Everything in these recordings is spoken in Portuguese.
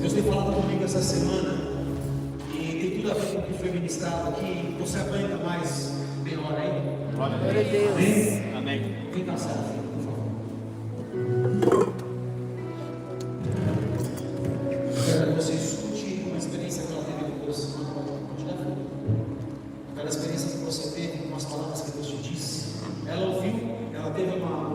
Deus tem falado comigo essa semana e tem tudo a ver com o que foi ministrado aqui. Você aguenta mais meia hora aí? Glória a Deus. Amém? Amém. Vem cá, Sara, por favor. Eu quero que você escute uma experiência que ela teve com Deus. Aquela experiência que você teve com as palavras que Deus te disse. Ela ouviu, ela teve uma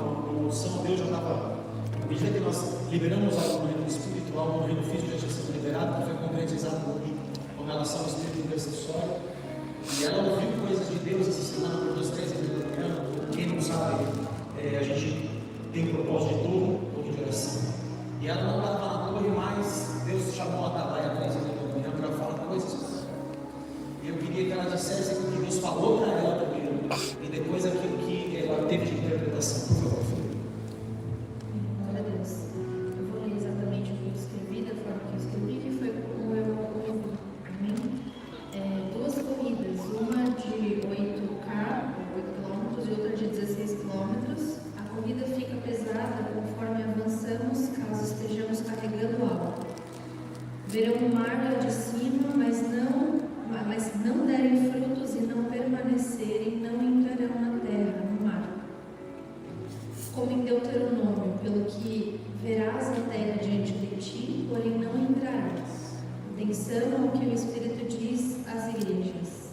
noção. Deus já estava. À medida que nós liberamos algo no reino espiritual, no reino físico já tinha sido liberado, que foi concretizado hoje com relação ao espírito intercessório. E ela ouviu coisas de Deus essa semana por 2, 3 vezes da manhã. Quem não sabe, a gente tem propósito de torre de oração. E ela não estava na torre, mas Deus chamou a Atabaia 3 vezes da manhã para falar coisas para ela. E eu queria que ela dissesse aquilo que Deus falou para ela primeiro, e depois aquilo que ela teve de interpretação. Por favor, filho. Glória a Deus. Eu vou ler exatamente o que eu escrevi, da forma que eu escrevi, que foi como eu ouvi. Amém? 2 corridas, uma de 8 quilômetros e outra de 16 quilômetros. A corrida fica pesada conforme avançamos, caso estejamos carregando algo. Verão o mar lá de cima, mas não derem frutos e não permanecerem, não entrarão na terra, no mar. Como em Deuteronômio, pelo que verás a terra diante de ti, porém não entrarás. Atenção ao que o Espírito diz às igrejas.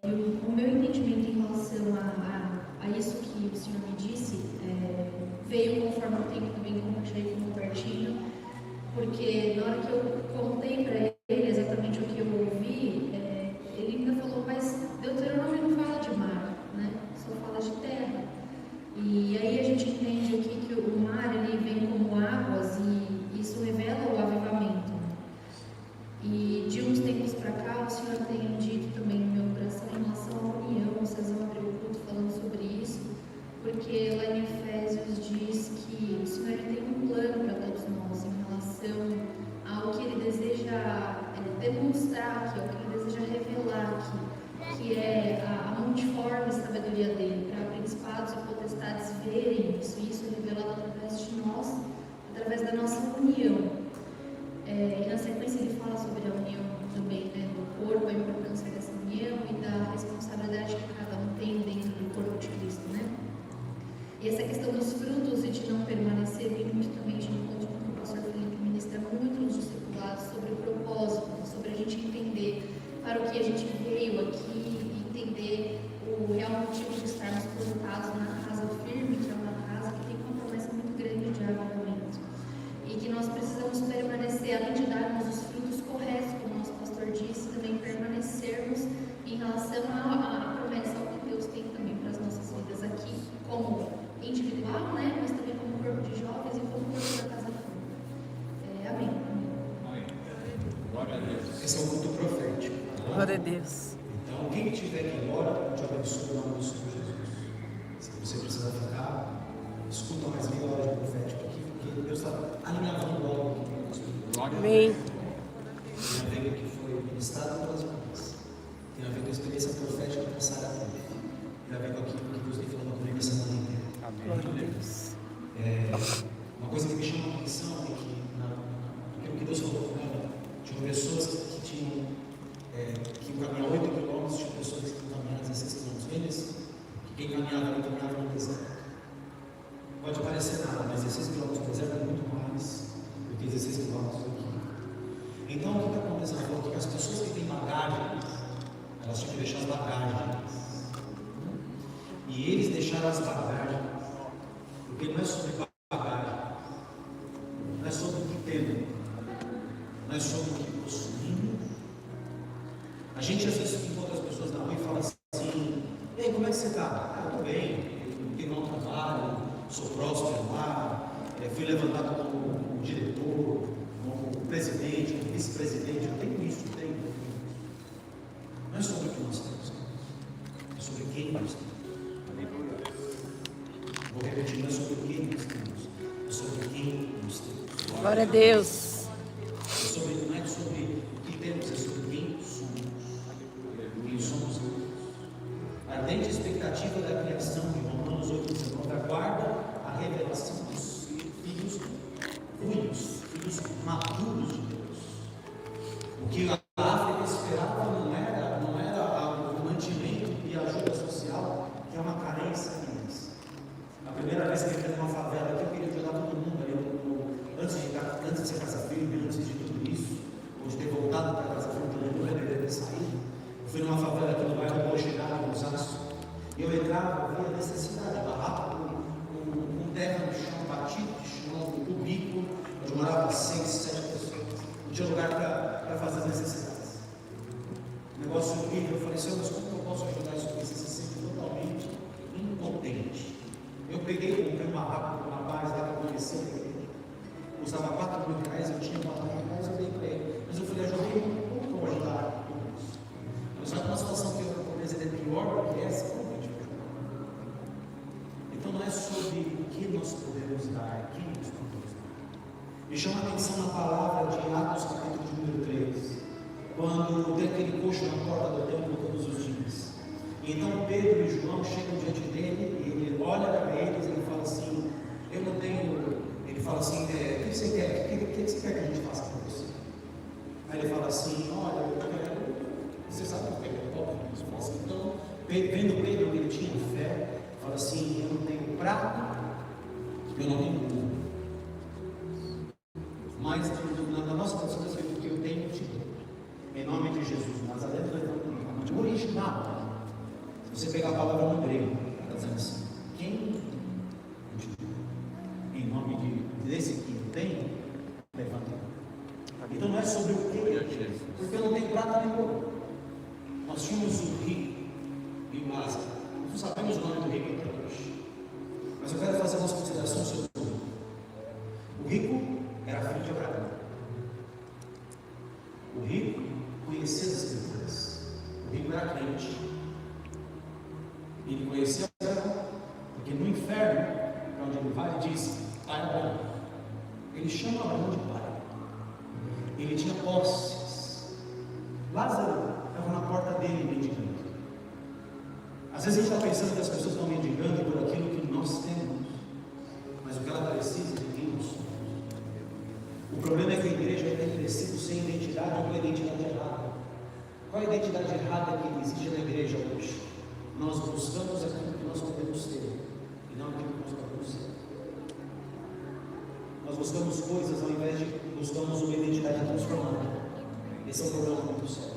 O meu entendimento em relação a isso que o Senhor me disse veio conforme o tempo que eu compartilhei com o Robertinho, porque na hora que eu contei para ele exatamente o que eu ouvi, ele ainda falou, mas Deuteronômio não fala de mar, né? Só fala de terra. E aí a gente entende aqui que o mar ele vem como águas e isso revela o avivamento. E de uns tempos para cá, o Senhor tem dito também no meu coração em relação à união. Vocês vão abrir o culto falando sobre isso, porque lá em Efésios diz que o Senhor tem um plano para todos nós em relação ao que Ele deseja demonstrar aqui, ao que Ele deseja revelar aqui, que é a multiforme sabedoria dEle, para principados e potestades verem isso, e isso revelado através de nós, através da nossa união. E na sequência ele fala sobre a união também, né, do corpo, a importância dessa união e da responsabilidade que cada um tem dentro do corpo de Cristo, né? E essa questão dos frutos e de não permanecer vem muito também de encontro com o pastor Felipe ministra muito nos discipulados sobre o propósito, sobre a gente entender para o que a gente veio aqui e entender o real motivo de estarmos plantados na casa firme, que é uma casa que tem uma promessa muito grande de avivamento. E que nós precisamos permanecer, além de darmos os frutos corretos, como o nosso pastor disse, também permanecermos em relação à promessa, ao que Deus tem também para as nossas vidas aqui, como individual, né? Mas também como corpo de jovens e como corpo da casa firme. Amém. Glória a Deus. Esse é um culto profético. Glória a Deus. Então, quem estiver aqui embora, te abençoe o nome do Senhor Jesus. Se você precisar ficar, escuta mais meia hora de profético aqui, porque Deus está alinhavando algo aqui no nosso espírito. Glória a Deus. Tem a ver com o que foi ministrado pelas mãos. Tem a ver com a experiência profética que a Sara teve. Tem a ver com aquilo que Deus tem falado comigo essa manhã inteira. Amém. Glória a Deus. Uma coisa que me chama a atenção é que, naquilo que Deus falou com ela, tinham pessoas que tinham que caminhar 8 quilômetros, tinha pessoas que caminharam 16 quilômetros. Eles, que quem caminhava no deserto. Pode parecer nada, mas 16 quilômetros no deserto é muito mais do que 16 quilômetros aqui. Então, o que acontece? Ela falou que as pessoas que têm bagagem, elas tinham que deixar as bagagens. E eles deixaram as bagagens, porque não é sobre bagagem, não é sobre o que temos, não é sobre o que possuímos. A gente às vezes encontra as pessoas na rua e fala assim: ei, como é que você está? Eu estou bem, eu tenho um trabalho, sou próspero lá, fui levantado como diretor, como presidente, como vice-presidente, eu tenho isso, eu tenho. Não é sobre o que nós temos, é sobre quem nós temos. Vou repetir, não é sobre quem nós temos, é sobre quem nós temos. Glória a Deus. Não é sobre o que temos, é sobre quem somos. Quem somos nós. A ardente expectativa da criação, em Romanos 8:19, aguarda a revelação dos filhos únicos, filhos maduros de Deus. O que a África esperava não era o mantimento e a ajuda social, que é uma carência deles. A primeira vez que eu entrei numa favela, eu queria ajudar todo mundo ali, antes de ser casa firme, antes de tudo isso, ou de ter voltado para a casa firme, eu não deveria ter saído. Eu fui numa favela aqui no bairro Bochegado, em Osasco, e eu entrava, via necessidade, barraco, com terra no chão, batido de chão, cubículo, onde morava 6, 7 pessoas. Não tinha lugar para fazer as necessidades. Negócio horrível. Eu falei, Senhor, mas como eu posso ajudar isso aqui? Você se sente totalmente impotente. Eu peguei, comprei uma barraca com um rapaz lá que eu conheci, custava R$4.000, eu tinha R$4.000, eu dei para ele. Mas eu falei, ajudei, como que eu vou ajudar? Mas só que uma situação que eu comecei a ter pior do que essa, como que a gente vai ajudar? Então não é sobre o que nós podemos dar, quem nós podemos dar. Me chama a atenção na palavra de Atos, capítulo de número 3, quando tem aquele coxo na porta do templo todos os dias. E então Pedro e João chegam diante dele, e ele olha para eles e ele fala assim, eu não tenho, ele fala assim, o que você quer? O que você quer que a gente faça com você? Aí ele fala assim, olha, eu quero, você sabe o que é pobre? Então, vendo Pedro que ele tinha fé, fala assim, eu não tenho prata, eu não tenho ouro, mas na nossa tradução o que eu tenho eu te dou. Em nome de Jesus, Nazaré, o original, se você pegar a palavra no grego, está dizendo assim, quem eu te dou? Em nome desse que eu tenho, levanta. Então não é sobre o que eu tenho, porque eu não tenho prata nem ouro. Nós tínhamos o rico e o Lázaro. Não sabemos o nome do rico até hoje. Mas eu quero fazer umas considerações sobre o rico. O rico era filho de Abraão. O rico conhecia as Escrituras. O rico era crente. Ele conhecia Abraão, porque no inferno, para onde ele vai, ele diz: Pai Abraão. Ele chama Abraão de pai. Ele tinha posses. Lázaro estava na porta dele mendigando. Às vezes a gente está pensando que as pessoas estão mendigando por aquilo que nós temos, mas o que ela precisa é de quem nós somos. O problema é que a igreja tem crescido sem identidade ou com a identidade errada. Qual a identidade errada que existe na igreja hoje? Nós buscamos aquilo que nós podemos ter e não aquilo que nós podemos ser. Nós buscamos coisas ao invés de buscamos uma identidade transformada. Esse é o problema muito sério.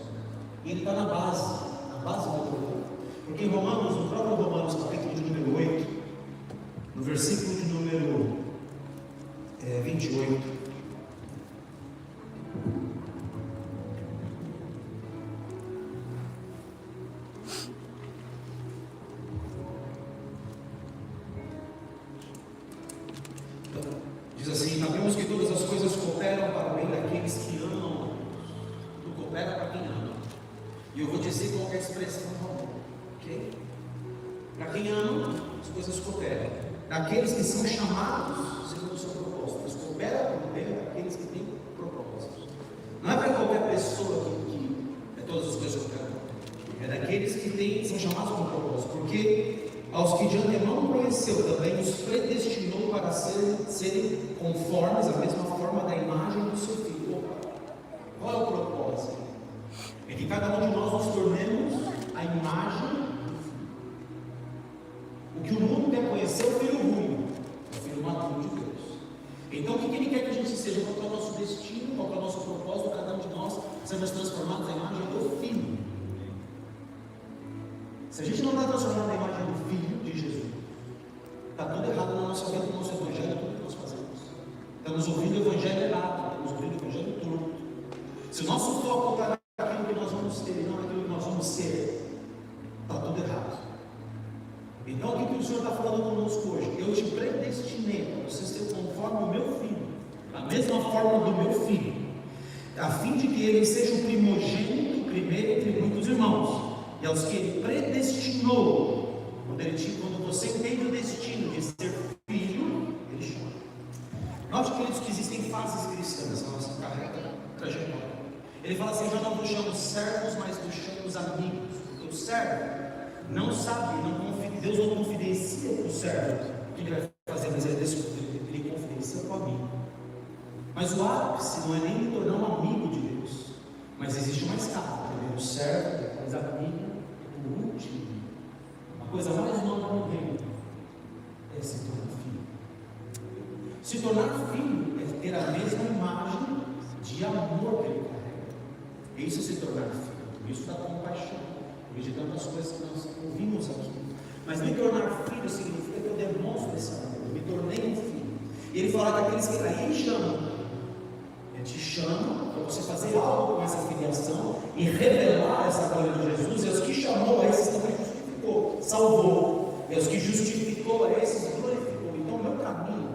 E ele está na base do problema. Porque em Romanos, no próprio Romanos, capítulo de número 8, no versículo de número 28, diz assim: sabemos que todas as coisas cooperam para o bem daqueles que amam. Tudo coopera para quem ama. E eu vou dizer qual é a expressão do amor. Ok? Para quem ama, as coisas cooperam. Daqueles que são chamados segundo o seu propósito. Mas coopera para o bem daqueles que têm propósito. Não é para qualquer pessoa que todas as coisas cooperam. É daqueles que são chamados com propósito. Porque aos que de antemão conheceu, também os predestinou para serem conformes à mesma forma da imagem do seu Filho. Qual é o propósito? É que cada um de nós nos tornemos a imagem do Filho. O que o mundo quer conhecer é o filho ruim, é o filho maduro de Deus. Então o que ele quer que a gente seja? Qual é o nosso destino? Qual é o nosso propósito? Cada um de nós sermos transformados à imagem do Filho. Se a gente não está transformado na imagem do Filho de Jesus, está tudo errado na nossa vida, no nosso evangelho, tudo que nós fazemos. Estamos ouvindo o evangelho errado, estamos ouvindo o evangelho torto. Se o nosso foco está naquilo que nós vamos ter e não naquilo que nós vamos ser, está tudo errado. Então o que o Senhor está falando conosco hoje? Eu te predestinei para você ser conforme o meu Filho, da mesma forma do meu Filho, a fim de que ele seja o primogênito, primeiro entre muitos irmãos. E aos que ele predestinou, quando você entende o destino de ser filho, ele chama. Note, queridos, que existem fases cristãs na nossa carreira, trajetória. Ele fala assim: já não vos chamo servos, mas vos chamo amigos. Porque o servo não sabe, Deus não confidencia para o servo o que ele vai fazer, mas ele confidencia para o amigo. Mas o ápice não é nem me tornar um amigo de Deus, mas existe uma escala. Primeiro o servo, depois a amiga, e por último, a coisa mais nova no reino é se tornar filho. Se tornar filho é ter a mesma imagem de amor que ele carrega. Isso é se tornar filho. Por isso da compaixão, por isso de tantas coisas que nós ouvimos aqui. Mas me tornar filho significa que eu demonstro esse amor. Eu me tornei um filho. E ele fala daqueles que aí ele chama. Ele te chama para você fazer algo com essa filiação e revelar essa glória de Jesus. E os que chamou a esses também justificou, salvou. E os que justificou a esses glorificou. Então o meu caminho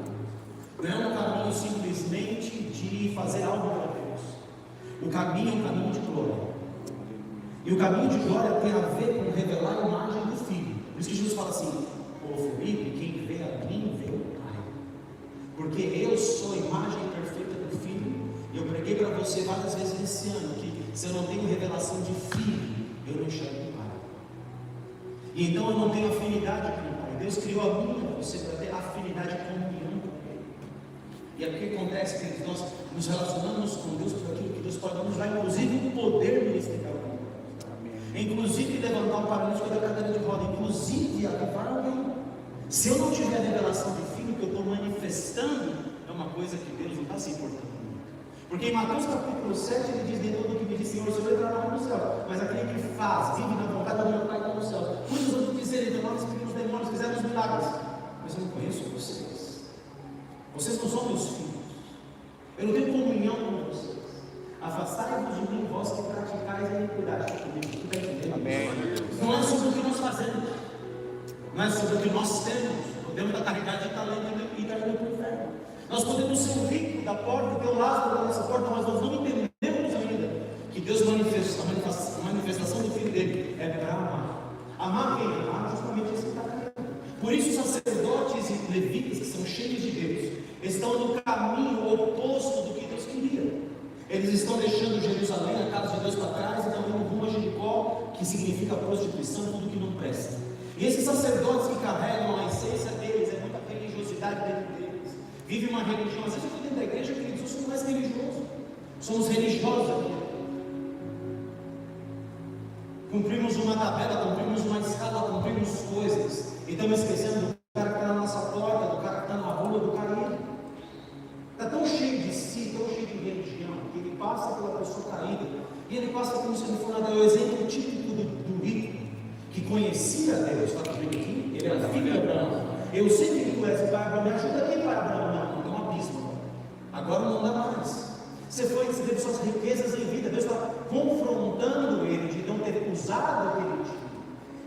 não é um caminho simplesmente de fazer algo para Deus. O caminho é um caminho de glória. E o caminho de glória tem a ver com revelar a imagem do Filho. Por isso que Jesus fala assim: ô Felipe, quem vê a mim vê o Pai. Porque eu sou a imagem perfeita do Filho. E eu preguei para você várias vezes nesse ano que se eu não tenho revelação de Filho, eu não enxergo o Pai. E então eu não tenho afinidade com o Pai. Deus criou a mim e você para ter afinidade e comunhão com Ele. E é o que acontece, que nós nos relacionamos com Deus por aquilo que Deus pode nos dar, inclusive o poder ministerial. Inclusive levantar um paralítico da cadeira de roda, inclusive acabar alguém. Se eu não tiver a revelação de Filho que eu estou manifestando, é uma coisa que Deus não está se importando. Porque em Mateus capítulo 7 ele diz: nem todo que me diz Senhor, Senhor entrará no céu, mas aquele que faz, vive na vontade do meu Pai que está no céu. Muitos outros dizerem: então nós exprimimos demônios, fizemos milagres, mas eu não conheço vocês. Vocês não são meus filhos. Eu não tenho comunhão com vocês. Afastai-vos de mim, vós que praticais a iniquidade. Amém. Não é sobre o que nós fazemos, não é sobre o que nós temos. Podemos dar caridade de talento e estar indo para o inferno. Nós podemos ser o rico da porta, ter o lastro da nossa porta, mas nós não entendemos ainda que Deus manifesta, a manifestação do Filho dele é para amar. Amar quem? Amar justamente esse que está caminhando. Por isso, sacerdotes e levitas, que são cheios de Deus, estão no caminho oposto do que Deus queria. Eles estão deixando Jerusalém, a casa de Deus para trás, e estão indo rumo a Jericó, que significa prostituição, tudo que não presta. E esses sacerdotes que carregam a essência deles, é muita religiosidade dentro deles. Vive uma religião, às vezes eu estou dentro da igreja, queridos, nós somos mais religiosos. Somos religiosos aqui. Cumprimos uma tabela, cumprimos uma escala, cumprimos coisas. E estamos esquecendo do cara que está na nossa porta, do cara que está na rua, do cara aí. Está tão cheio de si, tão cheio de religião, que ele passa pela pessoa caída, e ele passa como se ele for nada. É o exemplo típico do rico, que conhecia Deus. Está aqui? Ele era filho de Abraão. Eu sei que ele conhece o pai Abraão. Me ajuda aqui, pai Abraão. Não, tem um abismo. Agora não dá mais. Você teve suas riquezas em vida. Deus está confrontando ele de não ter usado aquele time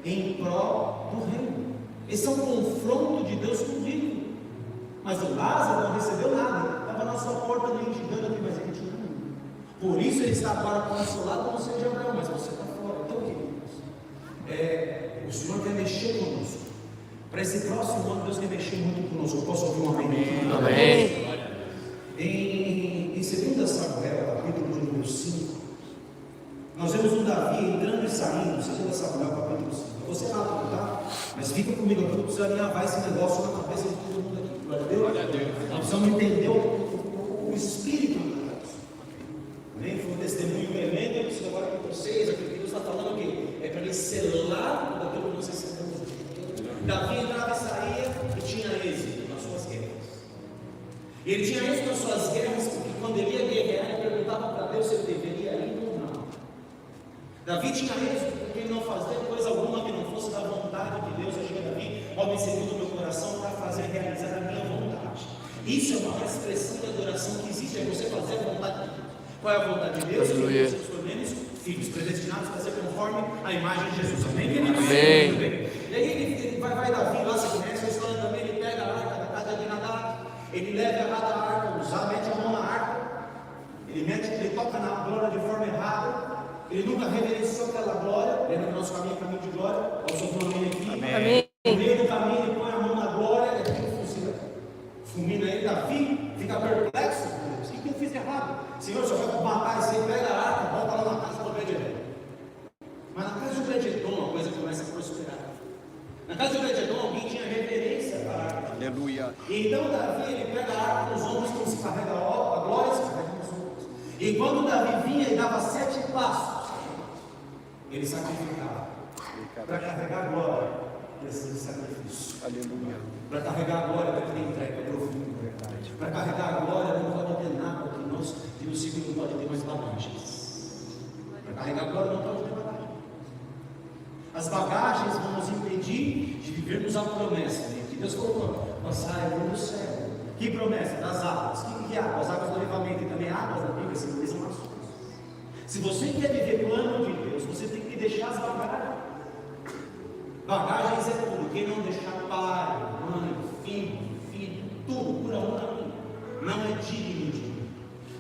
em prol do reino. Esse é um confronto de Deus com o rico. Mas o Lázaro não recebeu nada. Estava na sua porta mendigando aqui, mas ele tinha nada. Por isso ele está agora consolado como seja de Abraão, mas você está fora. Então, queridos, o Senhor quer mexer conosco. Para esse próximo ano, Deus quer mexer muito conosco. Eu posso ouvir um amém? Amém. Em 2 Samuel, capítulo de número 5, nós vemos um Davi entrando e saindo. 2 Samuel, capítulo 5. Eu vou ser rápido, tá? Mas fica comigo aqui, eu preciso alinhavar esse negócio na cabeça de todo mundo aqui. Glória a Deus. Nós precisamos entender o espírito do negócio. Amém? Foi um testemunho tremendo. Eu preciso agora que vocês, aquilo que Deus está falando aqui, é para ele selar daquilo que nós recebemos. Davi entrava e saía e tinha êxito nas suas guerras. E ele tinha êxito nas suas guerras porque quando ele ia guerrear, ele perguntava para Deus se ele deveria ir ou não. Davi tinha êxito porque ele não fazia coisa alguma que não fosse da vontade de Deus. Eu cheguei a Davi, homem segundo o meu coração, para fazer realizar a minha vontade. Isso é uma expressão de adoração que existe, é você fazer a vontade de Deus. Qual é a vontade de Deus? Que nós nos tornemos filhos, predestinados a ser conforme a imagem de Jesus. Amém, queridos? Amém. E aí ele vai Davi lá, você conhece a história também, ele pega a arca da casa de Nadab, ele leva errado a arca, mete a mão na arca, ele toca na glória de forma errada, ele nunca reverenciou aquela glória. Lembra que nosso caminho é caminho de glória? Eu sou o nome aqui. Amém. No meio do caminho ele põe a mão na glória, e aquilo fulmina ele. Davi fica perplexo. O que eu fiz errado? Senhor, o senhor vai matar esse aí, pega a arca, volta lá na casa do Obed-Edom. Mas na casa do Obed-Edom a coisa começa a prosperar. Na casa do Obed-Edom alguém tinha reverência à arca. Aleluia. E então Davi ele pega a arca nos ombros como se carrega a glória se carrega nos ombros. E quando Davi vinha e dava 7 passos, ele sacrificava. Para carregar a glória, precisa de sacrifício. Aleluia. Para carregar a glória, tem que ter entrega profunda. Verdade. Para carregar a glória, não pode ter nada que no ciclo não pode ter mais bagagens. Para carregar a glória, não pode ter bagagem. As bagagens vão nos impedir de vivermos a promessa, né? Que Deus colocou: passar no céu. Que promessa? Das águas. Que águas? As águas do elevamento. E também águas da Bíblia simbolizam nações. Se você quer viver o plano de Deus, você tem que deixar as bagagens. Bagagens é tudo. Quem não deixar pai, mãe, filho, tudo por amor a mim, não é digno de mim.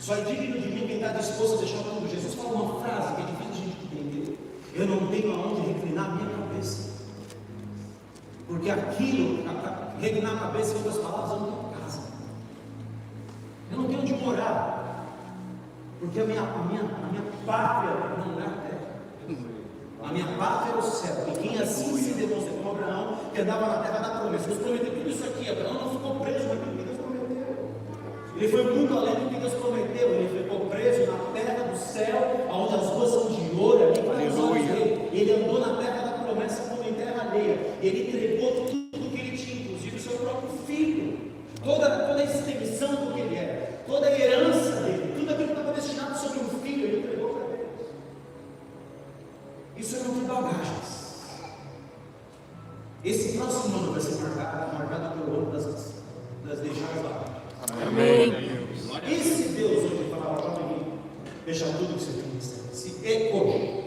Só é digno de mim quem está disposto a deixar tudo. Jesus fala uma frase que é difícil de gente entender: eu não tenho aonde reclinar a minha cabeça. Porque aquilo, reclinar a cabeça, em outras palavras, eu não tenho casa. Eu não tenho onde morar. Porque a minha pátria não é a terra. A minha pátria é o céu. E quem assim se demonstrou como Abraão, que andava na terra da promessa. Deus prometeu tudo isso aqui. Abraão não ficou preso naquilo que Deus prometeu. Ele foi muito além do que Deus prometeu. Ele ficou preso na terra do céu, onde as ruas são de ouro. Ele andou na terra da promessa como em terra alheia. Ele entregou tudo que ele tinha, inclusive o seu próprio filho. Toda a extensão do que ele era, toda a herança dele, tudo aquilo que estava destinado sobre um filho, ele entregou para Deus. Isso é não ter bagagens. Esse próximo ano vai ser marcado pelo ano das deixar as bagagens. Amém. E se Deus hoje falar para mim, deixa tudo que você tem, se é hoje.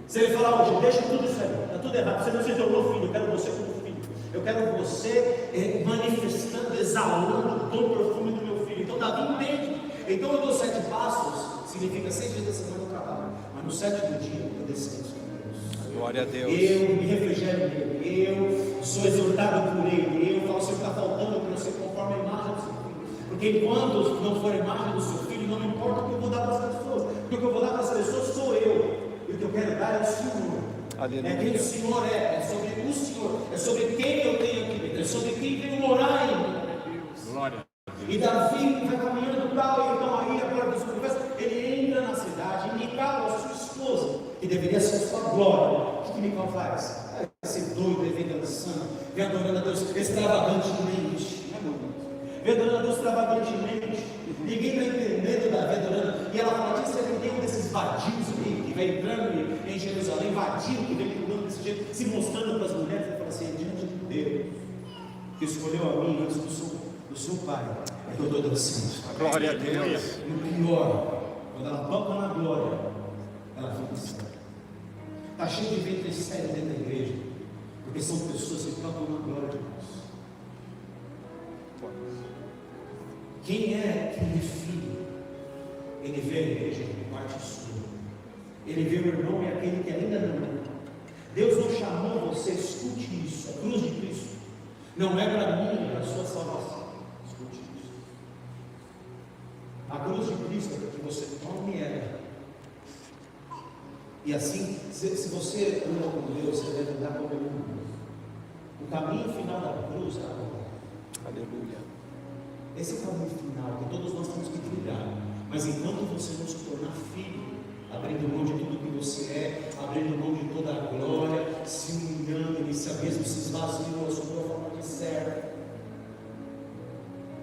Se ele falar hoje, deixa tudo isso aí, está tudo errado, você não seja o meu filho, eu quero você como filho. Eu quero você manifestando, exalando o dom profundo do meu filho. Então Davi entende. Então eu dou 7 passos, significa 6 dias da semana eu trabalho, mas no 7º dia eu descanso com Deus. Glória a Deus. Eu me refrigero nele, eu sou exortado por ele, eu falo: se está faltando para eu ser conforme a imagem do seu filho. Porque quando não for a imagem do seu filho, não me importa o que eu vou dar para as pessoas, porque o que eu vou dar para as pessoas sou eu, e o que eu quero dar é o Senhor. Aleluia. É quem o Senhor é sobre o Senhor, é sobre quem eu tenho aqui dentro, é sobre quem veio morar em mim. Glória. E Davi vai caminhando tal, e então aí a glória do Senhor, ele entra na cidade, e Mical, a sua esposa, que deveria ser a sua glória. O que Mical faz? Esse doido, ele vem dançando, vem adorando a Deus extravagantemente. Vem adorando a Deus extravagantemente. Ninguém está entendendo Davi adorando. E ela fala: você não tem um desses vadios aí que vai entrando em Jerusalém, vadio, que vem pulando desse jeito, se mostrando para as mulheres. Ele fala assim: é diante de Deus que escolheu a mim antes do seu pai, é que eu estou dançando. Glória a Deus. E o pior, quando ela toca na glória, ela fica séria. Está cheio de ventre sério dentro da igreja, porque são pessoas que tocam na glória de Deus. Quem é filho? Ele vê a igreja como parte sua. Ele vê o irmão e aquele que ainda não é. Deus não chamou você, escute isso. A cruz de Cristo não é para mim, é para a sua salvação. Escute isso. A cruz de Cristo é para que você tome ela. E assim, se você anda com Deus, você deve andar com Ele. O caminho final da cruz é a glória. Aleluia. Esse é o caminho final que todos nós temos que trilhar. Mas enquanto você não se tornar filho, abrindo mão de tudo que você é, abrindo mão de toda a glória, se humilhando, e se mesmo se esvaziou, assumiu a forma de servo,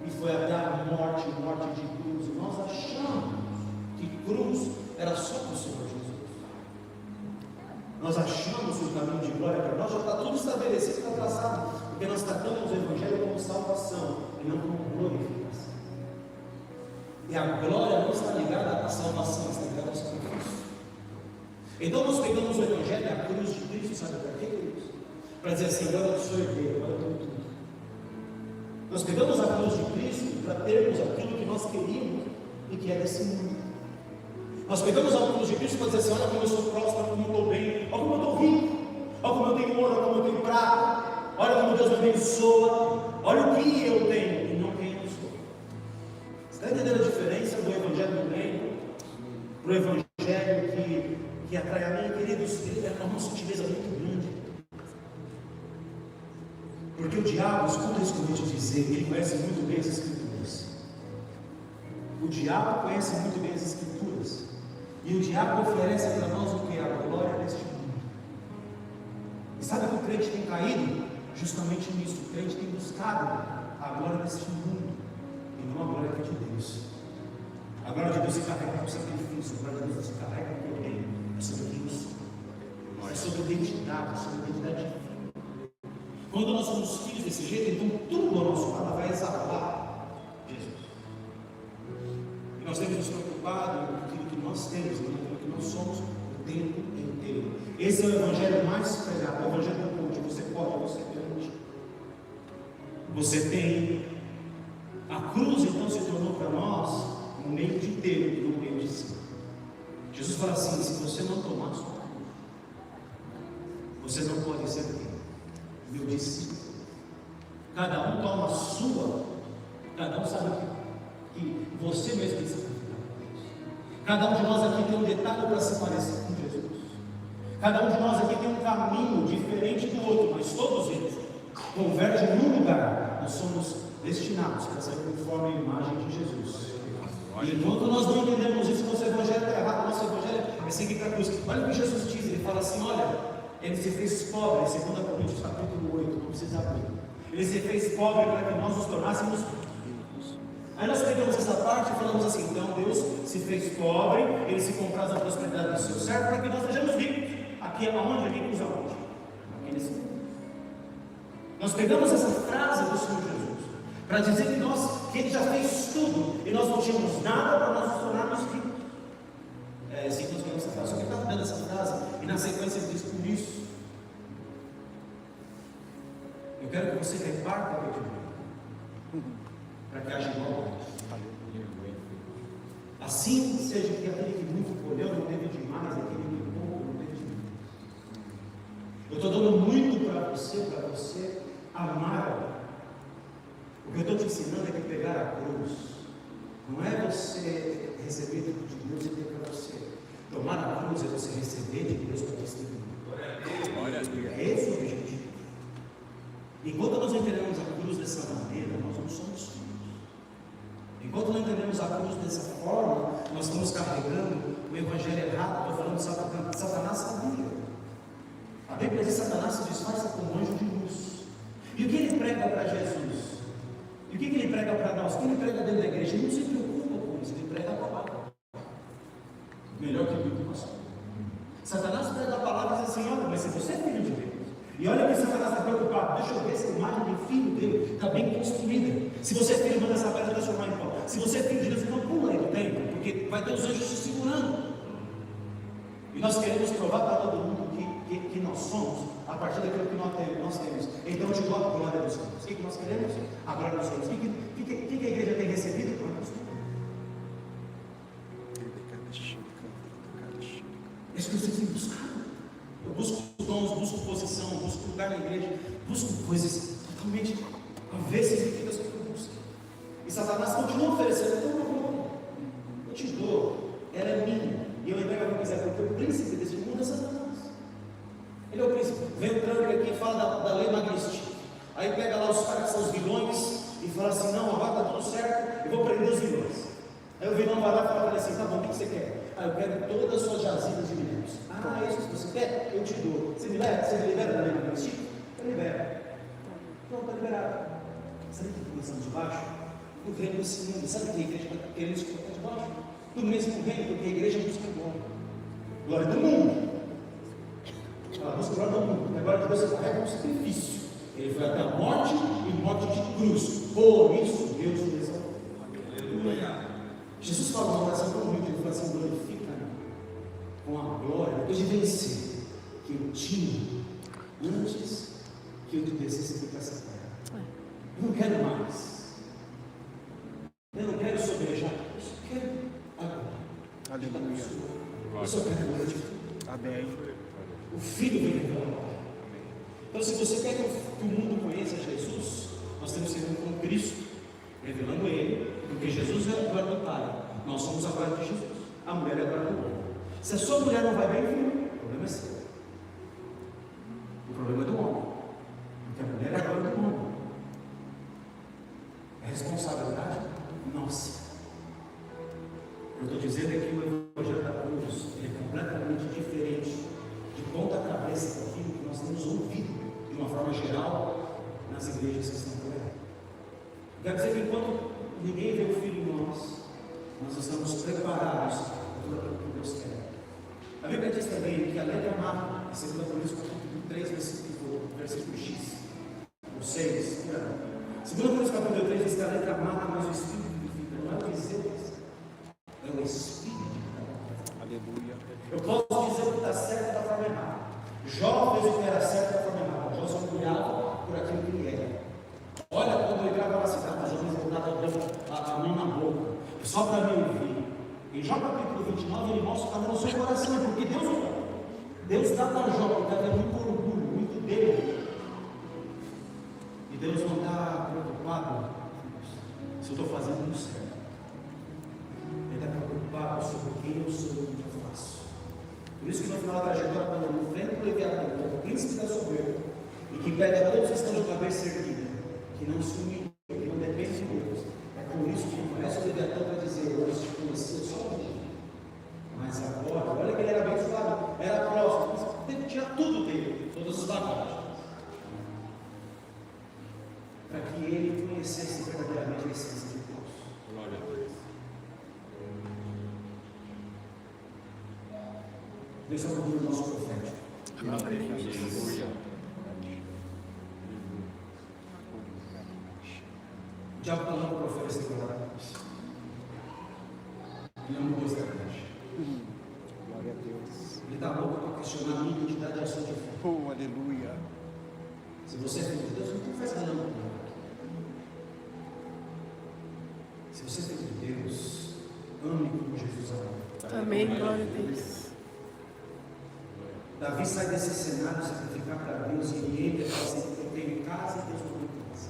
e foi até a morte de cruz. E nós achamos que cruz era só para o Senhor Jesus. Nós achamos que o caminho de glória para nós já está tudo estabelecido, está traçado, porque nós tratamos o Evangelho como salvação e não como glorificação. E a glória não está ligada à salvação, está ligada ao sacrifício. Então nós pegamos o Evangelho e a cruz de Cristo, sabe para quê, queridos? Para dizer assim: agora eu sou herdeiro, agora eu tenho tudo. Nós pegamos a cruz de Cristo para termos aquilo que nós queríamos e que é desse mundo. Nós pegamos a cruz de Cristo para dizer assim: olha como eu sou próspero, como eu estou bem, olha como eu estou rico, olha como eu tenho ouro, olha como eu tenho prata, olha como Deus me abençoa, olha o que eu tenho e não quem eu sou. Você está entendendo a diferença do Evangelho do reino para o Evangelho que atrai a mim, queridos? É uma sutileza muito grande. Porque o diabo, escuta isso que eu vou te dizer, ele conhece muito bem as Escrituras. O diabo conhece muito bem as Escrituras. E o diabo oferece para nós o que? A glória deste mundo. E sabe que o crente tem caído? Justamente nisso. O crente tem buscado a glória deste mundo e não a glória de Deus. A glória de Deus se carrega com sacrifício. A glória de Deus se carrega com poder. É sobre isso. É sobre identidade. É sobre identidade divina. Quando nós somos filhos desse jeito, então tudo ao nosso lado vai exalar Jesus. E nós temos nos preocupado com aquilo que nós temos, não com aquilo que nós somos o tempo inteiro. Esse é o evangelho mais pregado, é o evangelho do onde você pode, você permite. Você tem a cruz, então se tornou para nós um meio de ter e não um meio de ser. Jesus fala assim: se você não tomar a sua cruz, você não pode ser meu discípulo. Cada um toma a sua, cada um sabe que você mesmo tem que sacrificar por Deus. Cada um de nós aqui tem um detalhe para se parecer com Jesus. Cada um de nós aqui tem um caminho diferente do outro, mas todos eles convergem num lugar. Nós somos destinados para sair conforme a imagem de Jesus. E enquanto nós não entendemos isso, nosso evangelho está errado. Nosso evangelho é seguir para a cruz. Olha o que Jesus diz, ele fala assim: olha, ele se fez pobre, em 2 Coríntios capítulo 8, não precisa abrir. Ele se fez pobre para que nós nos tornássemos ricos. Aí nós pegamos essa parte e falamos assim: então Deus se fez pobre, ele se compraz a prosperidade do seu servo para que nós sejamos ricos. Aqui é aonde? Ricos aonde? Aqui nesse mundo. Nós pegamos essa frase do Senhor Jesus para dizer que ele já fez tudo e nós não tínhamos nada para nós nos tornarmos ricos. É assim que nós vemos essa frase. Só que ele está dando essa frase e na sequência ele diz: por isso eu quero que você reparta o que eu para que haja igualdade. Assim seja que aquele que muito colheu não teve demais, aquele que pouco não teve demais. Eu estou dando muito para você amar. O que eu estou te ensinando é que pegar a cruz não é você receber tudo de Deus e ter para você. Tomar a cruz é você receber de Deus para testemunhar. É esse o objetivo. Enquanto nós entendemos a cruz dessa maneira, nós não somos filhos. Enquanto não entendemos a cruz dessa forma, nós estamos carregando o evangelho errado. Estou falando de Satanás sabia. A Bíblia diz que Satanás se disfarça como anjo de luz. E o que ele prega para Jesus? E o que ele prega para nós? O que ele prega dentro da igreja? Ele não se preocupa com isso, ele prega a palavra. Melhor que o que nós somos. Satanás prega a palavra e diz assim: olha, mas se você é filho de Deus, e olha que Satanás está preocupado, deixa eu ver se a imagem do filho dele está bem construída. Se você é filho, manda essa pedra transformar em pão. Se você é filho de Deus, então pula aí do templo, porque vai ter os anjos te segurando. E nós queremos provar para todo mundo que nós somos a partir daquilo que nós temos. Então eu te dou a glória dos céus. O que nós queremos? A glória dos céus. O que a igreja tem recebido? A glória dos céus. É isso que eu tenho buscado. Eu busco dons, busco posição, busco lugar na igreja, busco coisas totalmente avessas do que Deus quer que eu busque. E Satanás continua oferecendo: então eu te dou, ela é minha. E eu entrego a minha coisa, porque o príncipe desse mundo é Satanás. Ele é o príncipe. Vem o Trump aqui e fala da lei Magnitsky. Aí pega lá os caras que são os vilões e fala assim: não, agora está tudo certo, eu vou prender os vilões. Aí o vilão vai lá e fala assim: tá bom, o que você quer? Ah, eu quero todas as suas jazidas de minérios. Ah, é isso que você quer? Eu te dou. Você me libera da lei Magnitsky? Eu libero. Não, está liberado. Sabe o que começamos de baixo? O reino desse mundo. Sabe o que a igreja está querendo se colocar de baixo? Do mesmo reino, porque a igreja busca glória. Glória do mundo. Ela busca glória do mundo. Agora de Deus você carrega um sacrifício. Ele foi até a morte e morte de cruz. Por isso Deus o exaltou. Aleluia. Jesus falou uma oração tão bonita, ele falou assim: glorifica-me com a glória, depois de vencer, que eu tinha antes que eu te descesse para essa terra. Eu não quero mais. Eu não quero sobejar. Eu só quero agora. Aleluia. Eu só quero agora de tudo. Amém. O Filho vem revelar. Então, se você quer que o mundo conheça Jesus, nós temos que ser com Cristo, revelando Ele, porque Jesus é a glória do Pai, nós somos a glória de Jesus, a mulher é a glória do homem. Se a sua mulher não vai bem, filho, o problema é seu. O problema é do homem, porque a mulher é a glória do homem. É responsabilidade nossa. dizendo é que o Evangelho da Cruz é completamente diferente de ponta cabeça daquilo que nós temos ouvido, de uma forma geral, nas igrejas que estão por aí. Quer dizer que enquanto ninguém vê o Filho em nós estamos preparados para tudo aquilo que Deus quer. A Bíblia diz também que a letra má, em 2 Coríntios capítulo 3, versículo X, ou 6, 2 Coríntios capítulo 3 diz que a letra mata, mas o Espírito vivifica. Não é o que Deus, é o Espírito. Aleluia. Eu posso dizer o que está certo da forma errada. Jó fez o que era certo da forma errada. Jó se orgulhava por aquilo que ele era. Olha, quando eu entrava na cidade, os homens botavam a mão na boca, só para me ouvir. Em Jó capítulo 29, ele mostra que estava no seu coração, porque Deus dá para Jó, porque estava muito orgulho, muito dele. E Deus não está preocupado se eu estou fazendo o certo. Ele está preocupado sobre quem eu sou e o que eu faço. Por isso que no final da trajetória, quando eu enfrento o Leviatã, que é o príncipe da soberba, e que pega todos que estão de cabeça erguida, que não se humilha, que não depende de Deus, é por isso que começa o Leviatã para dizer: eu te conhecia só um dia, mas agora, olha que ele era abençoado, era próximo, teve que tirar tudo dele, todas as bagagens, para que ele conhecesse verdadeiramente a essência de Deus. Glória a Deus. Deus é o orgulho do nosso profético. Aleluia. O diabo está louco para oferecer glória a Deus. Ele é um Deus da igreja. Glória a Deus. Ele está louco para questionar a minha identidade e a sua de fé. Oh, aleluia. Se você é filho de Deus, não faz nada. Se você é filho de Deus, ame como Jesus amou. Amém, glória a Deus. Davi sai desse cenário sacrificar para Deus e ele entra e fala assim: eu tenho casa e Deus não tem casa.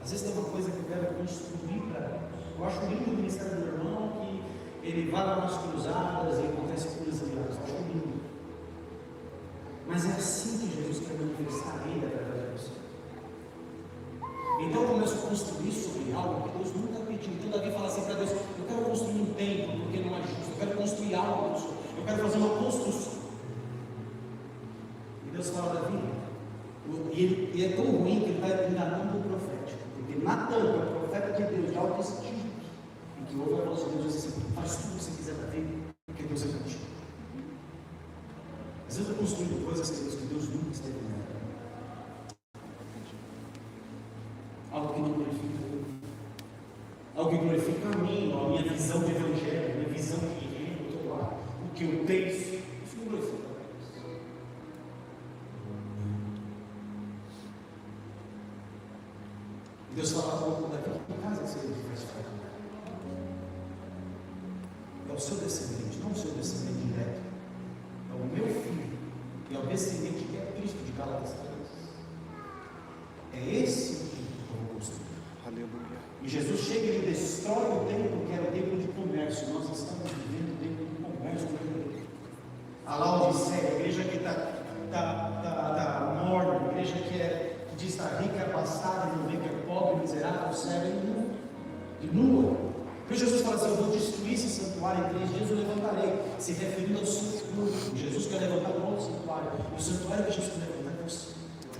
Às vezes tem uma coisa que eu quero construir para Deus. Eu acho lindo o ministério do irmão, que ele vai lá nas cruzadas e acontece coisas milagres. Eu acho lindo. Mas é assim que Jesus quer manifestar a vida através de você. Então eu começo a construir sobre algo que Deus nunca pediu. Então Davi fala assim para Deus: eu quero construir um templo porque não é justo. Eu quero construir algo, eu quero fazer uma construção. E Deus fala: Davi, e é tão ruim que ele está enganando o profético. Porque Natan, que é o profeta de Deus, de alto espírito, e que ouve a voz de Deus, diz assim: faz tudo o que você quiser, Davi, porque Deus é contigo. Às vezes eu estou construindo coisas que Deus nunca esteve nela. Algo que não glorifica Deus. Algo que glorifica a mim, a minha visão de evangelho, a minha visão de reino, o que eu penso. Isso não glorifica Deus. E Deus fala para o Davi: que casa você faz falta? É o seu descendente, não o seu descendente direto. É o meu filho. E é o descendente que é Cristo de Gálatas 3. É esse o que eu vou construir. Aleluia. E Jesus chega e ele destrói o templo, que era o templo de comércio. Nós estamos vivendo o templo de comércio. A Laodiceia, a igreja que está morna, a igreja que diz que está rica, abastada, não vê que é pobre, miserável, cega e nua. Porque Jesus fala assim: eu vou destruir esse santuário em 3 dias, eu levantarei, se referindo ao seu corpo. Jesus quer levantar um outro santuário. E o santuário que Jesus quer levantar é você.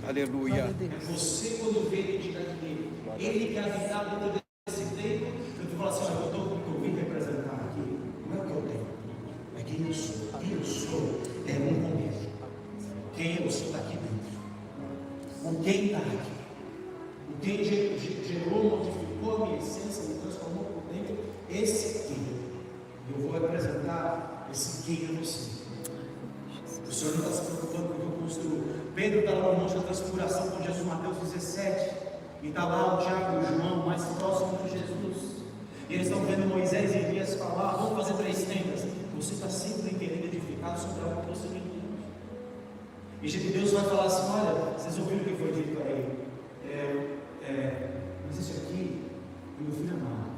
Aleluia. Glória a Deus. É você, quando vê a identidade dele. Ele quer habitar dentro desse templo. Eu falo assim: olha, eu estou com o que eu vim representar aqui. Não é o que eu tenho, é quem eu sou. Quem eu sou é um comigo. Quem eu sou está aqui dentro. O quem está aqui. O quem gerou, modificou a minha essência, me transformou por dentro. Esse quem. Eu vou representar esse quem é você. O Senhor não está se preocupando com o que eu construo. Pedro está lá no monte da transfiguração com Jesus, Mateus 17. E está lá o Tiago e o João, mais próximo de Jesus. E eles estão vendo Moisés e Elias falar: vamos fazer 3 tendas. Você está sempre querendo edificar sobre algo que você não entende. E Deus vai falar assim: olha, vocês ouviram o que foi dito para ele? Mas isso aqui é meu filho amado.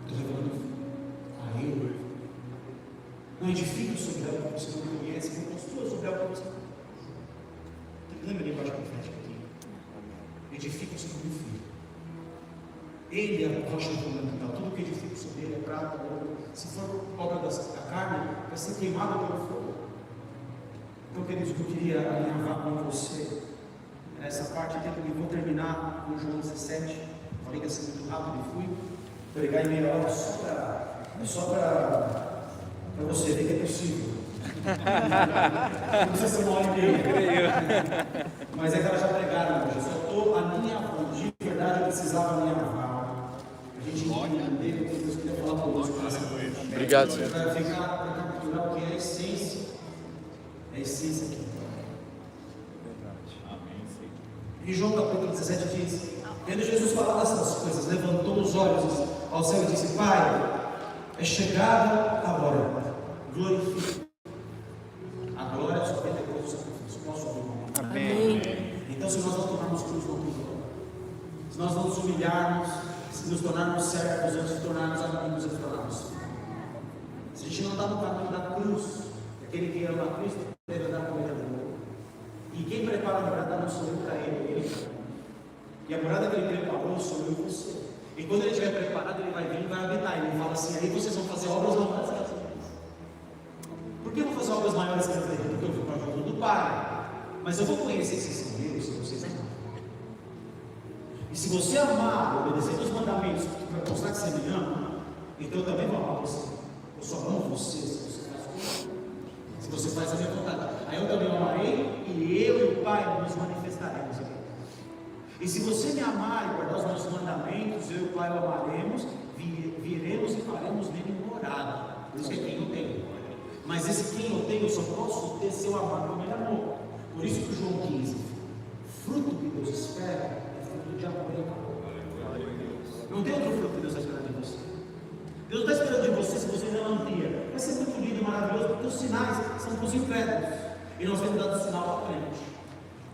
Estou revelando a ele. Não edifica sobre algo que você não conhece, não construa sobre algo que você não conhece. Lembra a linguagem profética aqui? Edifica sobre o meu filho. Ele é a rocha fundamental. Tudo que edifica sobre ele é prata, ouro. Se for obra da carne, vai ser queimado pelo fogo. Então, queridos, eu queria alinhavar com você essa parte aqui, que eu vou terminar com João 17. Falei que ia ser muito rápido e fui pregar em meia hora só para você ver que é possível. Não precisa ser uma hora e meia. Mas é que elas já pregaram hoje. Eu só estou alinhavando. De verdade, eu precisava alinhavar. A gente entender o que Deus queria falar conosco. Obrigado, Senhor. Para ficar, para capturar o que é a essência. É a essência aqui. Em João capítulo 17 diz: tendo Jesus falado essas coisas, levantou os olhos ao céu e disse: Pai, é chegada a hora, glorifica. A glória só vem depois do sacrifício. Posso ouvir um amém? Amém. Então, se nós não tomarmos cruz, não tem glória. Se nós não nos humilharmos, se nos tornarmos servos, antes de tornarmos amigos, antes de tornarmos filhos. Se a gente não está no caminho da cruz, aquele que ama a Cristo deve andar com ele do mundo. E quem prepara a morada não sou eu para ele. E a morada que ele preparou sou eu e você. E quando ele estiver preparado, ele vai vir e vai habitar. Ele fala assim: aí vocês vão fazer obras maiores que as minhas. Por que eu vou fazer obras maiores que as minhas? Porque eu vou para a ajuda do Pai. Mas eu vou conhecer se são meus, se vocês amam. E se você amar, obedecer os mandamentos, para mostrar que você me ama, então eu também vou amar você. Eu só amo você se você faz comigo. Se você faz a minha vontade. Aí eu também o amarei e eu e o Pai nos manifestaremos aqui. E se você me amar e guardar os meus mandamentos, eu e o Pai o amaremos, viremos e faremos nele morada. Por isso que é quem eu tenho. Mas esse quem eu tenho eu só posso ter se eu amar como ele amou. Por isso que João 15, fruto que Deus espera é fruto de amor e amor. Não tem outro fruto que Deus está esperando de você. Deus está esperando de você se você ainda não tem. Vai ser muito lindo e maravilhoso, porque os sinais são para os incrédulos. E nós temos dado sinal para frente.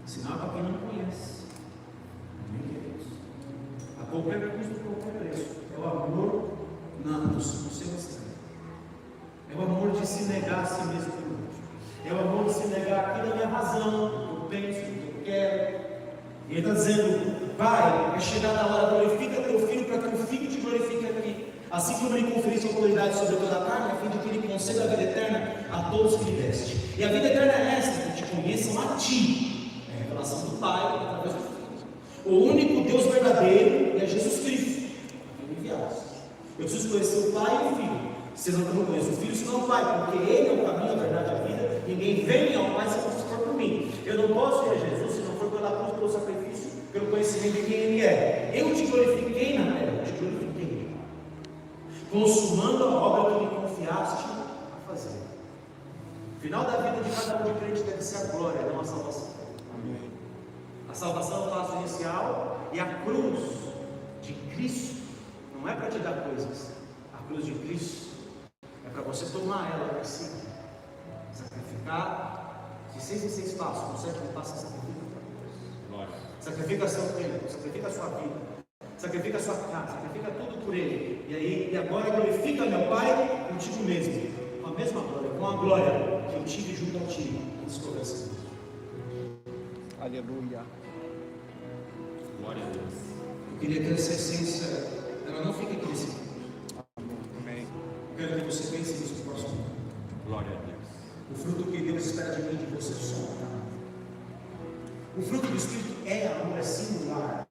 Sinal para quem não conhece. A qualquer custo, qualquer preço. É o amor no seu extremo. É o amor de se negar a si mesmo por último. É o amor de se negar aqui da minha razão, do que eu penso, do que eu quero. E ele está dizendo: Pai, é chegada a hora, glorifica teu filho para que o filho te glorifique aqui. Assim como ele conferisse autoridade sobre toda a carne, a fim de que ele conceda a vida eterna a todos que lhe deste. E a vida eterna é esta: que te conheçam a ti. É a revelação do Pai através do Filho. O único Deus verdadeiro é Jesus Cristo, ele enviaste. Eu preciso conhecer o Pai e o Filho. Se eu não conheço o Filho, senão o Pai, porque Ele é o caminho, a verdade e a vida. Ninguém vem ao Pai se não for por mim. Eu não posso ir a Jesus se não for pela cruz, pelo sacrifício, pelo conhecimento de quem Ele é. Eu te glorifiquei na terra, eu te glorifiquei, consumando a obra que me confiaste a fazer. O final da vida de cada um de crente deve ser a glória, não a salvação. Amém. A salvação é o passo inicial, e a cruz de Cristo não é para te dar coisas. A cruz de Cristo é para você tomar ela para si, sacrificar de 6 em 6 passos. No 7º passo você sacrifica para Deus. Sacrifica seu tempo, sacrifica a sua vida, sacrifica a sua casa, sacrifica tudo por Ele. E agora glorifica meu Pai contigo mesmo, com a mesma glória, com a glória que eu tive junto a ti antes que houvesse. Aleluia. Glória a Deus. Eu queria que essa essência, ela não fique aqui nesse mundo. Amém. Eu quero que você pense nisso no próximo ano. Glória a Deus. O fruto que Deus espera de mim e de você só. O fruto do Espírito é amor, é singular.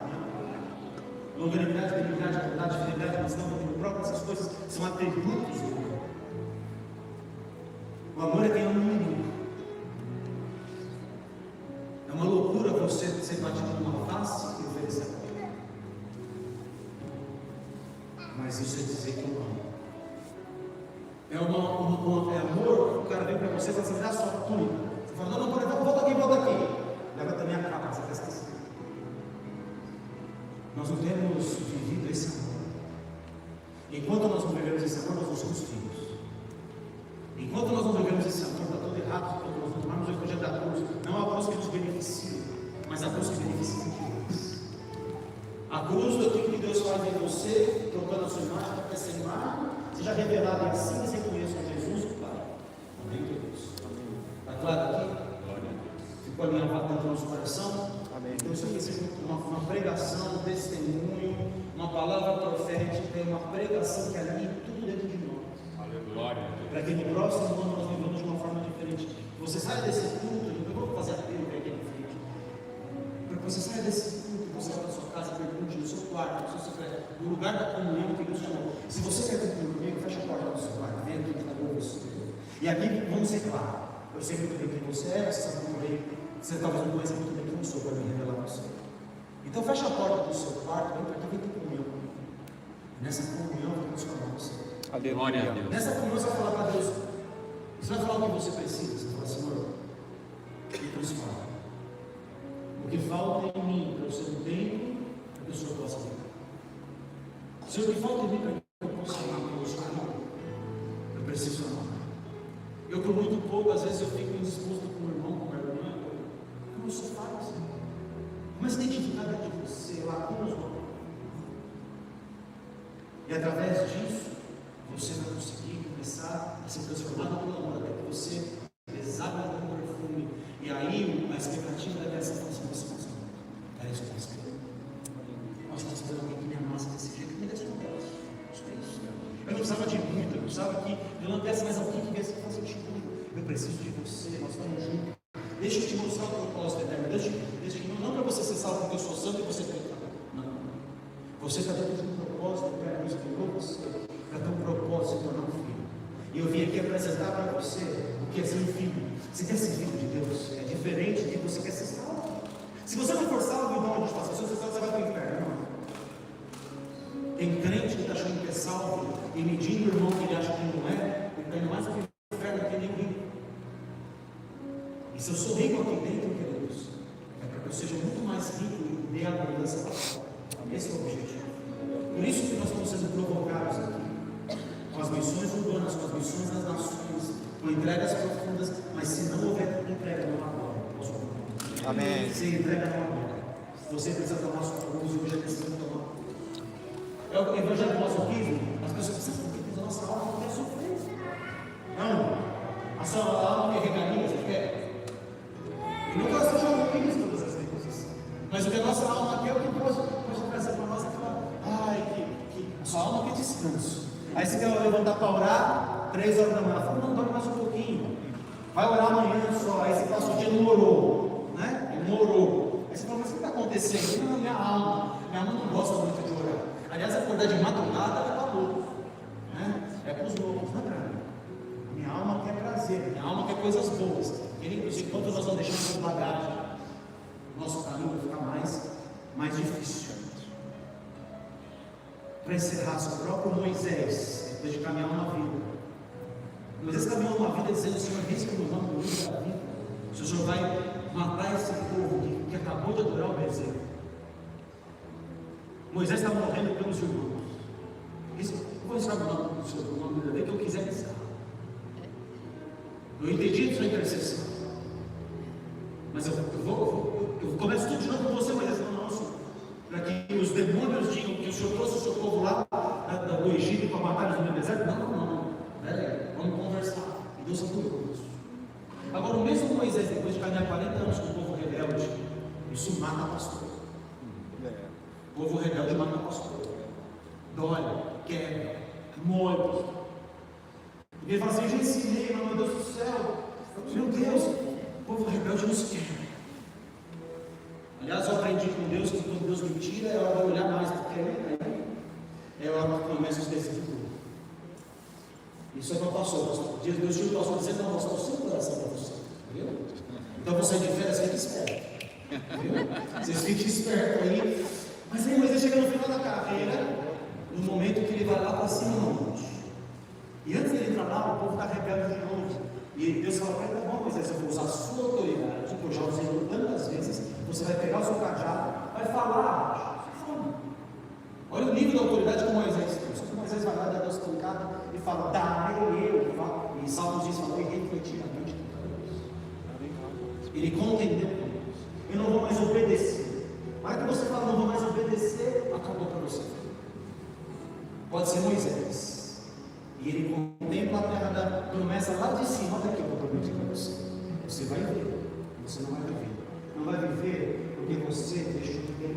Longanimidade, benignidade, bondade, fidelidade, mansidão, domínio próprio, essas coisas são atributos do amor. O amor é quem ama o inimigo. É uma loucura você ser batido numa face e oferecer a Deus. Mas isso é dizer que eu amo. É amor, o cara vem para você e fala assim: dá sua túnica. Você fala: não, volta aqui. Leva também a capa, você está esquecendo. Nós não temos vivido esse amor. Enquanto nós não vivemos esse amor, nós não somos filhos. Enquanto nós não vivemos esse amor, está tudo errado. Enquanto nós não tomamos o evangelho da cruz, não a cruz que nos beneficia, mas a cruz que beneficia Deus. A cruz daquilo que Deus faz em você, trocando a sua imagem para essa imagem, seja revelada em si, e você conheça Jesus, o Pai. Amém, Deus. Está claro aqui? Ficou alinhavado dentro do nosso coração? Amém. Então isso aqui seja uma pregação, um testemunho, uma palavra profética, uma pregação que alinhe tudo dentro de nós. Glória a Deus. Para que no próximo ano nós vivamos de uma forma diferente. Você sai desse culto, eu vou fazer apelo aqui na frente. Para que você saia desse culto, você vai para a sua casa, pergunte no seu quarto, no seu secreto, no lugar da comunhão que Deus chamou. Se você quer ter comigo, fecha a porta do seu quarto, vem aqui que está com você. E aqui vamos ser claros. Eu sei muito bem quem você é, você sabe muito bem. Você talvez não conheça muito bem quem eu sou para me revelar para você. Então fecha a porta do seu quarto, vem para aqui, vem ter comunhão comigo. Nessa comunhão eu vou transformar você. Glória a Deus. Nessa comunhão você vai falar para Deus. Você vai falar o que você precisa. Você vai falar, Senhor, me transforma. O que falta em mim para eu ser um templo, para que o Senhor possa vir. Senhor, o que falta em mim para que eu possa amar o Senhor? Eu preciso amar. Eu, por muito pouco, às vezes eu fico indisposto com o irmão, com a irmã. Como isso faz? Começa a identificar dentro de você, lacunas no amor. E através disso, você vai conseguir começar a ser transformado pelo amor, até que você exala como perfume. E aí, a expectativa deve ser assim, você consegue. É isso que eu estou esperando. Nós estamos esperando alguém que me amasse desse jeito, que me desse um Deus. Isso é isso. Eu não precisava de muito, eu precisava que eu não tivesse mais alguém que viesse fazer de tudo. Eu preciso de você, nós estamos juntos. Deixa eu te mostrar o propósito eterno. Deixa eu não para você ser salvo porque eu sou santo e você tem que falar. Não. Você está dentro de um propósito eterno, Deus criou você para ter um propósito de se tornar um filho. E eu vim aqui apresentar para você o que é ser um filho. Você quer ser filho de Deus? É diferente de você quer ser salvo. Se você não for salvo, então onde está? Se você for salvo, você vai para o inferno. Não. Tem crente que está achando que é salvo e medindo o irmão que ele acha que não é, ele está indo mais para o inferno do que nem rico. E se eu sou rico aqui dentro, queridos, é para que eu seja muito mais rico e dê a abundância para fora. Esse é o objetivo. Por isso que nós estamos sendo provocados aqui, com as missões urbanas, com as missões das nações, com entregas profundas, mas se não houver entrega, não há glória. Amém. Se entrega, não há glória. Você precisa tomar sua cruz e hoje é necessário tomar. É o evangelho do masoquismo. As pessoas precisam porque a nossa alma não quer sofrer. Não. A sua alma quer regalia, você quer? E não que ela seja ruim todas as vezes. Mas o que a nossa alma quer é o que pode trazer para nós aquela. Ai, que a sua alma quer descanso. Aí você quer levantar para orar, 3 horas da manhã. Fala, não, dorme mais um pouquinho. Vai orar amanhã só. Aí você passa o dia não orou. Né? Ele não orou. Aí você fala, mas o que está acontecendo? Não, minha alma não gosta muito de orar. Aliás, acordar de madrugada é para louco. Né? É para os loucos, não é para mim. Minha alma quer prazer, minha alma quer coisas boas. Inclusive, quando nós vamos deixar essa bagagem, nosso caminho vai ficar mais difícil. Para encerrar, o próprio Moisés, depois de caminhar uma vida, Moisés caminhou uma vida dizendo: Senhor, risca no nome do livro da vida. Se o Senhor vai matar esse povo que acabou de adorar o bezerro. Moisés está morrendo pelos irmãos. Eu vou ensinar o nome do Senhor, o nome dele, que eu quiser ensinar. Eu entendi a sua intercessão. Mas eu começo tudo de novo com você, mas não, Senhor. Para que os demônios digam que o Senhor trouxe o seu povo lá do Egito para matar eles no deserto. Não. Peraí, vamos conversar. E Deus se curou isso. Agora, o mesmo Moisés, depois de caminhar 40 anos com o povo rebelde, isso mata pastor. O povo rebelde mata pastor. Dói, quebra, moe pastor. E ele fala assim: eu já ensinei, mas meu Deus do céu, meu Deus, o povo rebelde nos quebra. Aliás, eu aprendi com Deus que quando Deus me tira, é hora de olhar mais do que é hora que começa os desenvolver. Isso é para o pastor. Deus tinha o pastor dizendo: não, pastor, o seu coração para você. Viu? Então você de férias, fique esperto. Viu? Vocês fiquem espertos aí. Mas aí Moisés chega no final da carreira, no momento que ele vai lá para cima no monte. E antes de ele entrar lá, o povo está rebelde de novo. E Deus fala para ele: tá bom, Moisés, eu vou usar a sua autoridade, que eu já usei tantas vezes. Você vai pegar o seu cajado, vai falar. Olha o nível de autoridade que Moisés tem. Só que Moisés vai lá, dá Deus pancada e fala: darei eu. E Salmos diz: falou refletidamente com Deus. Ele contendeu com Deus. Eu não vou mais obedecer. Mas que você fala: não vou mais obedecer, acabou para você. Pode ser Moisés. E ele contempla a terra da promessa lá de cima. Olha aqui, eu vou prometer para você. Você vai ver, você não vai viver. Não vai viver porque você deixou de ter.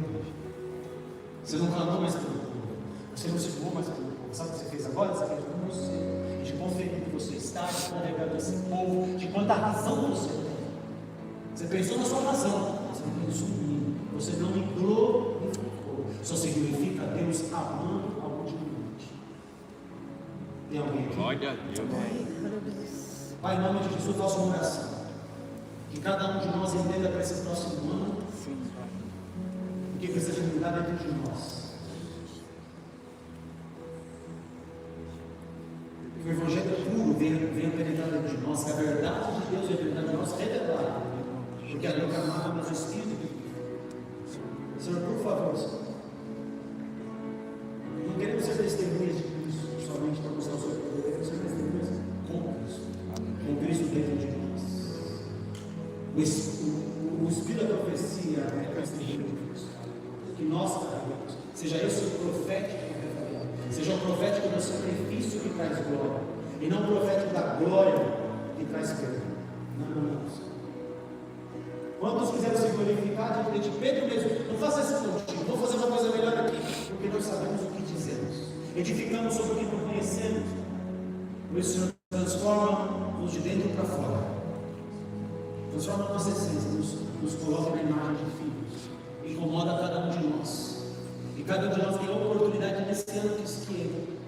Você não clamou mais por Você não se doou mais pelo povo. Sabe o que você fez agora? Você fez com você. De quão feliz você está, de quão rebelde esse povo, de quanta razão você tem. Você pensou na sua razão, você não pensou em mim. Você não me glorificou. Só significa Deus amando abundantemente. Tem alguém aqui? Glória a Deus. Pai, em nome de Jesus, faça uma oração. Que cada um de nós entenda para esse próximo ano o que precisa mudar dentro de nós. Que o Evangelho puro venha penetrar dentro de nós, que a verdade de Deus venha penetrar em nós, revelada. Porque a lei amada, mas o Espírito de Deus. Senhor, por favor, Senhor. Não queremos ser testemunhas de Cristo somente para mostrar o seu poder, queremos ser testemunhas com Cristo. Com Cristo dentro de nós. O Espírito da profecia é testemunho de Cristo. Que nós carregamos, seja esse o profético, seja o profético do sacrifício que traz glória, e não o profético da glória que traz perdão. Não. Quantos quiseram se glorificar diante de Pedro mesmo? Não faça isso contigo, vou fazer uma coisa melhor aqui, porque nós sabemos o que dizemos, edificamos sobre o que não conhecemos. Por isso, Senhor, transforma-nos de dentro para fora, transforma a nossa essência, nos coloca na imagem de filhos, incomoda cada um de nós, e cada um de nós tem a oportunidade nesse ano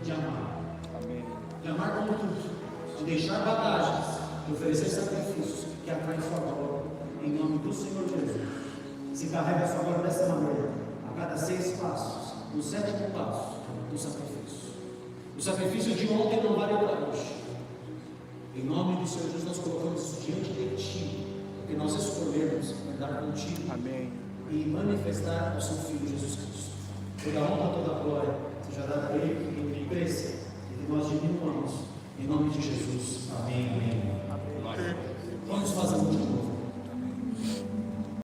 de amar. Amém. De amar como tudo, de deixar bagagens, de oferecer sacrifícios que atraem sua glória, em nome do Senhor Jesus. Se carrega a sua glória dessa maneira, a cada 6 passos, no 7º passo, do sacrifício. O sacrifício de ontem não vale para hoje. Em nome do Senhor Jesus, nós colocamos isso diante de Ti, porque nós escolhemos andar contigo. Amém. E manifestar ao seu Filho Jesus Cristo. Toda honra, toda glória seja dada a Ele, que Ele cresça e que nós diminuamos. Em nome de Jesus. Amém. Amém. Glória